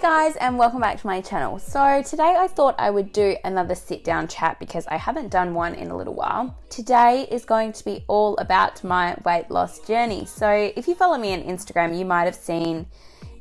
Guys, and welcome back to my channel. So today I thought I would do another sit down chat because I haven't done one in a little while. Today is going to be all about my weight loss journey. So if you follow me on Instagram, you might have seen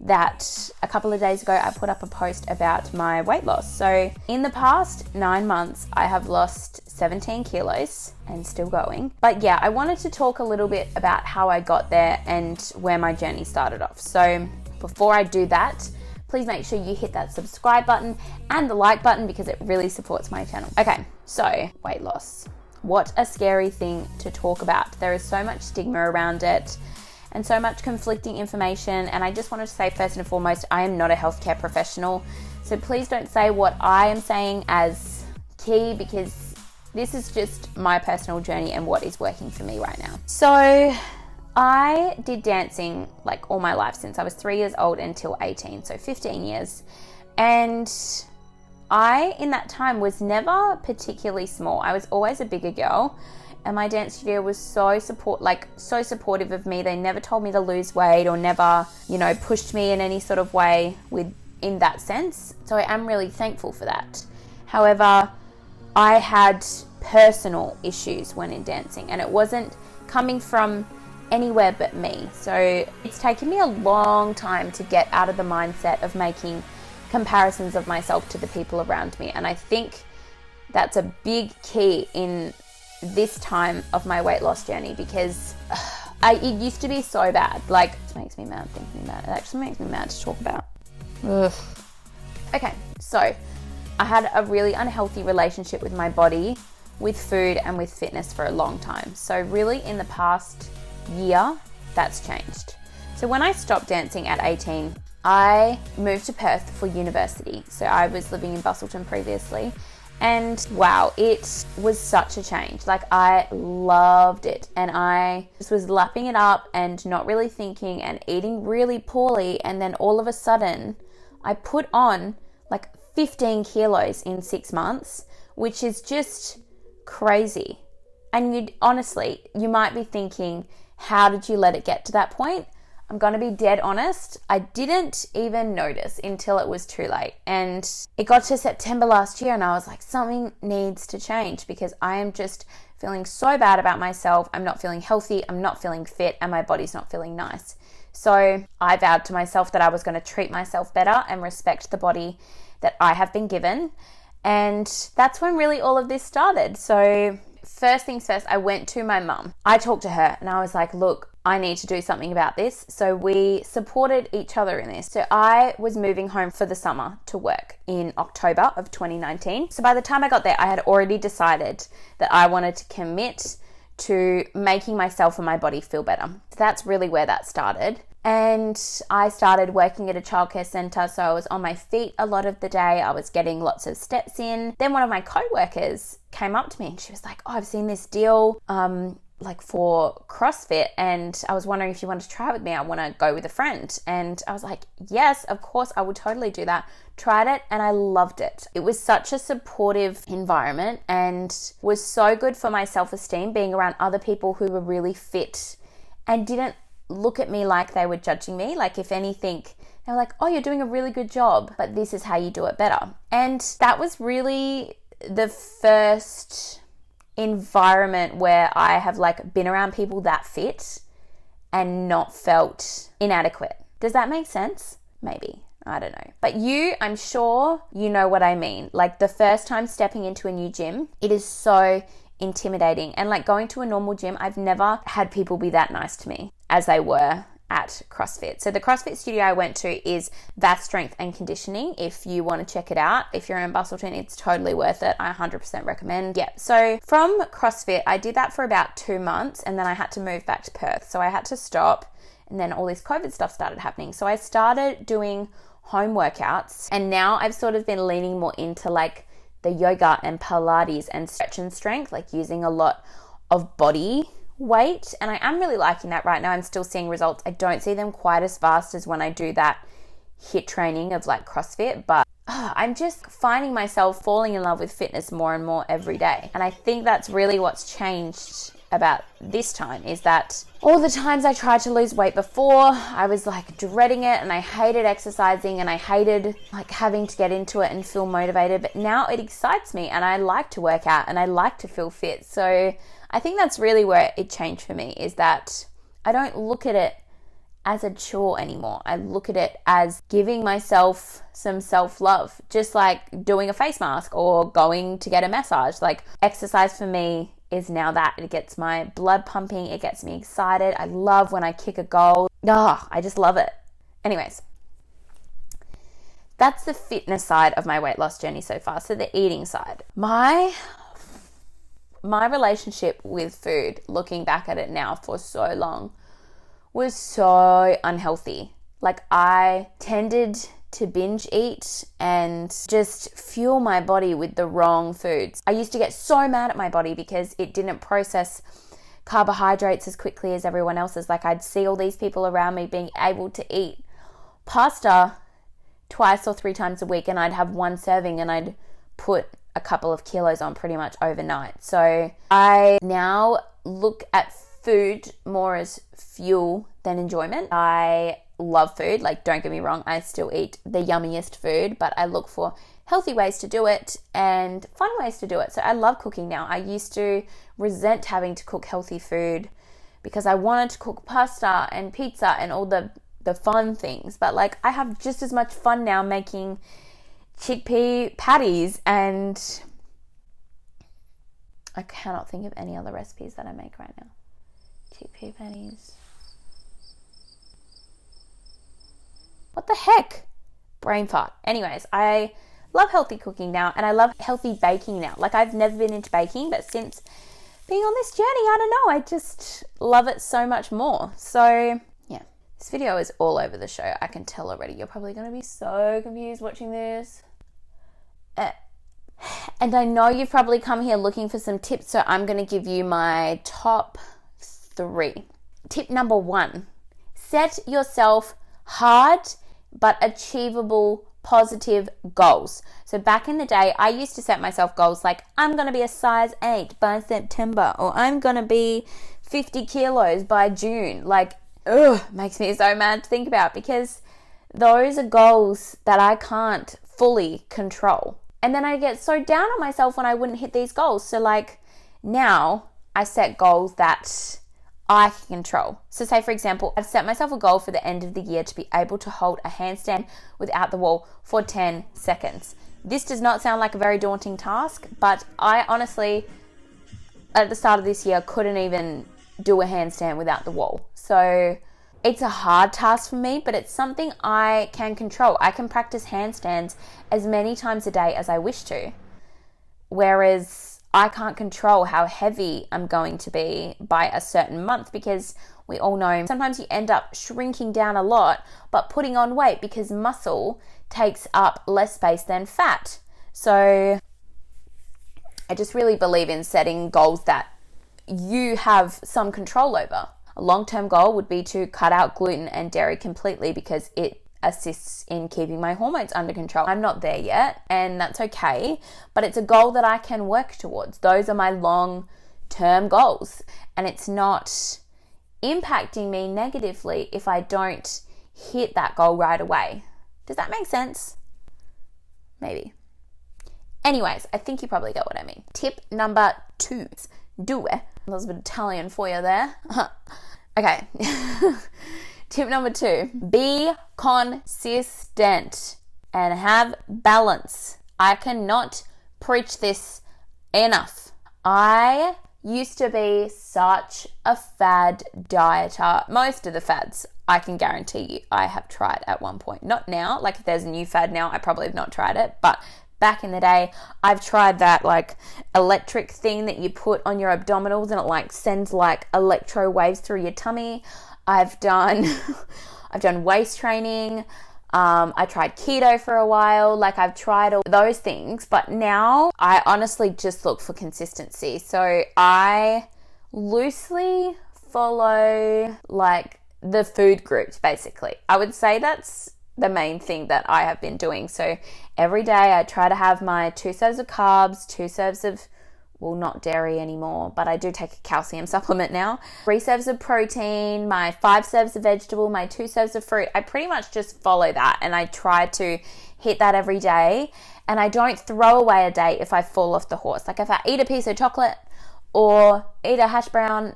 that a couple of days ago I put up a post about my weight loss. So in the past 9 months I have lost 17 kilos and still going. But yeah, I wanted to talk a little bit about how I got there and where my journey started off. So before I do that, please make sure you hit that subscribe button and the like button because it really supports my channel. Okay, so weight loss. What a scary thing to talk about. There is so much stigma around it and so much conflicting information. And I just wanted to say first and foremost, I am not a healthcare professional. So please don't say what I am saying as key because this is just my personal journey and what is working for me right now. So I did dancing like all my life since I was 3 years old until 18, so 15 years. And I, in that time, was never particularly small. I was always a bigger girl, and my dance studio was so supportive of me. They never told me to lose weight or never, pushed me in any sort of way in that sense. So I am really thankful for that. However, I had personal issues when in dancing, and it wasn't coming from anywhere but me. So it's taken me a long time to get out of the mindset of making comparisons of myself to the people around me. And I think that's a big key in this time of my weight loss journey because it used to be so bad. Like, it makes me mad thinking about it. It actually makes me mad to talk about. Ugh. Okay, so I had a really unhealthy relationship with my body, with food, and with fitness for a long time. So really in the past year, that's changed. So when I stopped dancing at 18, I moved to Perth for university. So I was living in Busselton previously, and wow, it was such a change. Like, I loved it, and I just was lapping it up and not really thinking and eating really poorly. And then all of a sudden I put on like 15 kilos in 6 months, which is just crazy. And you might be thinking, how did you let it get to that point? I'm going to be dead honest. I didn't even notice until it was too late. And it got to September last year and I was like, something needs to change because I am just feeling so bad about myself. I'm not feeling healthy. I'm not feeling fit, and my body's not feeling nice. So I vowed to myself that I was going to treat myself better and respect the body that I have been given. And that's when really all of this started. So first things first, I went to my mum. I talked to her and I was like, look, I need to do something about this. So we supported each other in this. So I was moving home for the summer to work in October of 2019. So by the time I got there, I had already decided that I wanted to commit to making myself and my body feel better. So that's really where that started. And I started working at a childcare centre, so I was on my feet a lot of the day. I was getting lots of steps in. Then one of my co-workers came up to me and she was like, oh, I've seen this deal for CrossFit, and I was wondering if you wanted to try it with me. I want to go with a friend. And I was like, yes, of course, I would totally do that. Tried it and I loved it. It was such a supportive environment and was so good for my self-esteem, being around other people who were really fit and didn't look at me like they were judging me. Like, if anything, they were like, oh, you're doing a really good job, but this is how you do it better. And that was really the first environment where I have been around people that fit and not felt inadequate. Does that make sense? Maybe. I don't know. But I'm sure you know what I mean. Like, the first time stepping into a new gym, it is so intimidating. And going to a normal gym, I've never had people be that nice to me as they were at CrossFit. So the CrossFit studio I went to is Vast Strength and Conditioning. If you want to check it out, if you're in Busselton, it's totally worth it. I 100% recommend. Yeah. So from CrossFit, I did that for about 2 months and then I had to move back to Perth. So I had to stop, and then all this COVID stuff started happening. So I started doing home workouts, and now I've sort of been leaning more into the yoga and Pilates and stretch and strength, using a lot of body weight. And I am really liking that right now. I'm still seeing results. I don't see them quite as fast as when I do that HIIT training of CrossFit, but I'm just finding myself falling in love with fitness more and more every day. And I think that's really what's changed about this time is that all the times I tried to lose weight before, I was like dreading it, and I hated exercising, and I hated like having to get into it and feel motivated. But now it excites me, and I like to work out, and I like to feel fit. So I think that's really where it changed for me, is that I don't look at it as a chore anymore. I look at it as giving myself some self-love, just like doing a face mask or going to get a massage. Like, exercise for me is now that. It gets my blood pumping, it gets me excited. I love when I kick a goal. I just love it. Anyways, that's the fitness side of my weight loss journey so far. So the eating side. My relationship with food, looking back at it now for so long, was so unhealthy. Like, I tended to binge eat and just fuel my body with the wrong foods. I used to get so mad at my body because it didn't process carbohydrates as quickly as everyone else's. Like, I'd see all these people around me being able to eat pasta 2 or 3 times a week, and I'd have one serving and I'd put a couple of kilos on pretty much overnight. So I now look at food more as fuel than enjoyment. I love food, like, don't get me wrong, I still eat the yummiest food, but I look for healthy ways to do it and fun ways to do it. So I love cooking now. I used to resent having to cook healthy food because I wanted to cook pasta and pizza and all the fun things, but like, I have just as much fun now making chickpea patties, and I cannot think of any other recipes that I make right now. Chickpea patties. What the heck? Brain fart. Anyways, I love healthy cooking now, and I love healthy baking now. Like, I've never been into baking, but since being on this journey, I don't know, I just love it so much more. So yeah, this video is all over the show. I can tell already. You're probably going to be so confused watching this. And I know you've probably come here looking for some tips, so I'm going to give you my top 3. Tip number 1, set yourself hard but achievable positive goals. So back in the day, I used to set myself goals like, I'm going to be a size 8 by September, or I'm going to be 50 kilos by June. Like, makes me so mad to think about, because those are goals that I can't fully control. And then I get so down on myself when I wouldn't hit these goals. So like, now I set goals that I can control. So say, for example, I've set myself a goal for the end of the year to be able to hold a handstand without the wall for 10 seconds. This does not sound like a very daunting task, but I honestly, at the start of this year, couldn't even do a handstand without the wall. So it's a hard task for me, but it's something I can control. I can practice handstands as many times a day as I wish to. Whereas I can't control how heavy I'm going to be by a certain month, because we all know sometimes you end up shrinking down a lot but putting on weight because muscle takes up less space than fat. So I just really believe in setting goals that you have some control over. A long-term goal would be to cut out gluten and dairy completely, because it assists in keeping my hormones under control. I'm not there yet, and that's okay, but it's a goal that I can work towards. Those are my long-term goals, and it's not impacting me negatively if I don't hit that goal right away. Does that make sense? Maybe. Anyways, I think you probably get what I mean. Tip number 2, do it. That was a bit Italian for you there. Okay. Tip number 2, be consistent and have balance. I cannot preach this enough. I used to be such a fad dieter. Most of the fads, I can guarantee you, I have tried at one point. Not now, like if there's a new fad now, I probably have not tried it, but back in the day, I've tried that like electric thing that you put on your abdominals and it like sends like electro waves through your tummy. I've done waist training. I tried keto for a while. Like, I've tried all those things, but now I honestly just look for consistency. So I loosely follow like the food groups, basically. I would say that's the main thing that I have been doing. So every day I try to have my 2 serves of carbs, 2 serves of well, not dairy anymore, but I do take a calcium supplement now. 3 serves of protein, my 5 serves of vegetable, my 2 serves of fruit. I pretty much just follow that, and I try to hit that every day. And I don't throw away a day if I fall off the horse. Like if I eat a piece of chocolate or eat a hash brown,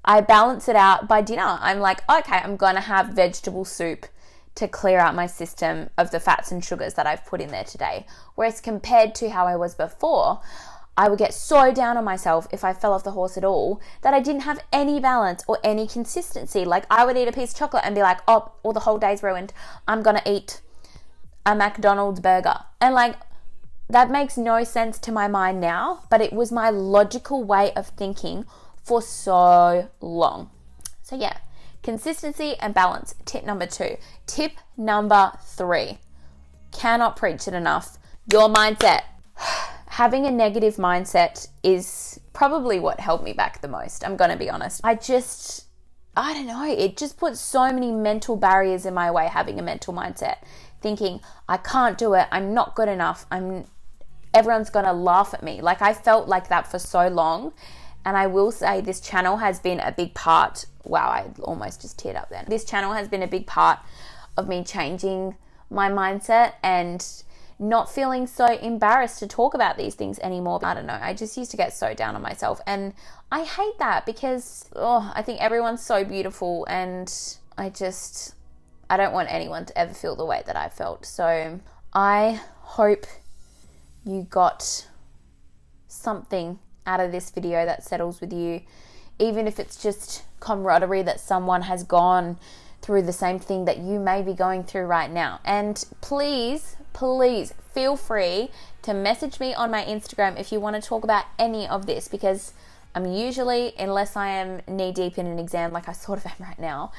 I balance it out by dinner. I'm like, okay, I'm going to have vegetable soup to clear out my system of the fats and sugars that I've put in there today. Whereas compared to how I was before, I would get so down on myself if I fell off the horse at all that I didn't have any balance or any consistency. Like I would eat a piece of chocolate and be like, oh, well, the whole day's ruined. I'm going to eat a McDonald's burger. And like, that makes no sense to my mind now, but it was my logical way of thinking for so long. So yeah, consistency and balance, tip number 2. Tip number 3, cannot preach it enough, your mindset. Having a negative mindset is probably what held me back the most. I'm going to be honest. I don't know. It just puts so many mental barriers in my way, having a mental mindset. Thinking, I can't do it. I'm not good enough. Everyone's going to laugh at me. Like I felt like that for so long. And I will say this channel has been a big part. Wow, I almost just teared up then. This channel has been a big part of me changing my mindset and not feeling so embarrassed to talk about these things anymore. I don't know. I just used to get so down on myself. And I hate that because, I think everyone's so beautiful. And I don't want anyone to ever feel the way that I felt. So I hope you got something out of this video that settles with you, even if it's just camaraderie that someone has gone through the same thing that you may be going through right now. And please feel free to message me on my Instagram if you want to talk about any of this, because I'm usually, unless I am knee deep in an exam like I sort of am right now,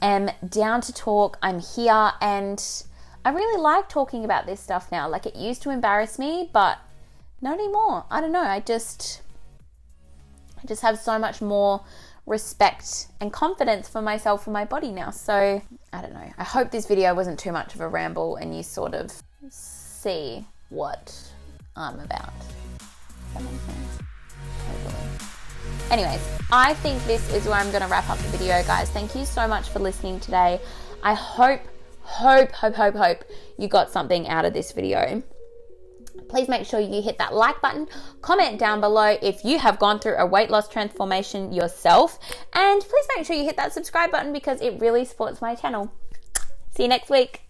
am down to talk. I'm here, and I really like talking about this stuff now. Like it used to embarrass me, but not anymore. I don't know. I just have so much more respect and confidence for myself and my body now. So I don't know. I hope this video wasn't too much of a ramble and you sort of see what I'm about. Does that make sense? Hopefully. Anyways, I think this is where I'm going to wrap up the video, guys. Thank you so much for listening today. I hope you got something out of this video. Please make sure you hit that like button, comment down below if you have gone through a weight loss transformation yourself, and please make sure you hit that subscribe button because it really supports my channel. See you next week.